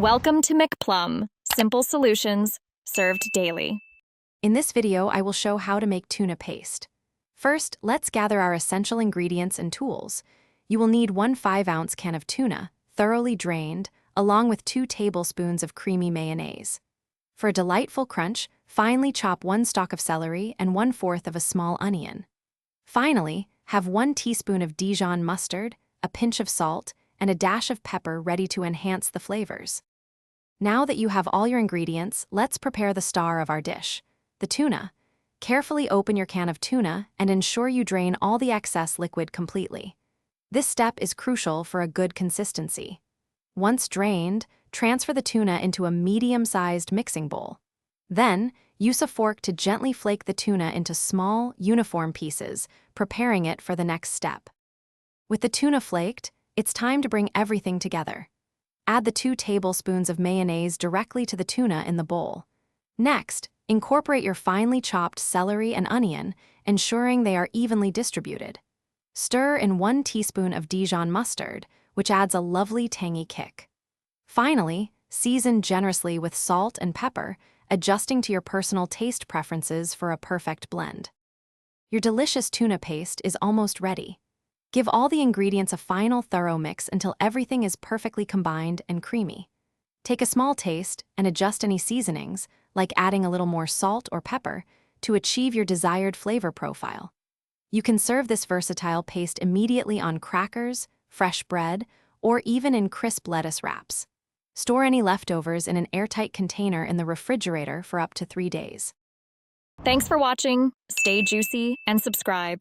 Welcome to McPlum, simple solutions served daily. In this video, I will show how to make tuna paste. First, let's gather our essential ingredients and tools. You will need 1 5-ounce can of tuna, thoroughly drained, along with 2 tablespoons of creamy mayonnaise. For a delightful crunch, finely chop 1 stalk of celery and 1/4 of a small onion. Finally, have 1 teaspoon of Dijon mustard, a pinch of salt, and a dash of pepper ready to enhance the flavors. Now that you have all your ingredients, let's prepare the star of our dish, the tuna. Carefully open your can of tuna and ensure you drain all the excess liquid completely. This step is crucial for a good consistency. Once drained, transfer the tuna into a medium-sized mixing bowl. Then, use a fork to gently flake the tuna into small, uniform pieces, preparing it for the next step. With the tuna flaked, it's time to bring everything together. Add the 2 tablespoons of mayonnaise directly to the tuna in the bowl. Next, incorporate your finely chopped celery and onion, ensuring they are evenly distributed. Stir in 1 teaspoon of Dijon mustard, which adds a lovely tangy kick. Finally, season generously with salt and pepper, adjusting to your personal taste preferences for a perfect blend. Your delicious tuna paste is almost ready. Give all the ingredients a final thorough mix until everything is perfectly combined and creamy. Take a small taste and adjust any seasonings, like adding a little more salt or pepper, to achieve your desired flavor profile. You can serve this versatile paste immediately on crackers, fresh bread, or even in crisp lettuce wraps. Store any leftovers in an airtight container in the refrigerator for up to 3 days. Thanks for watching. Stay juicy and subscribe.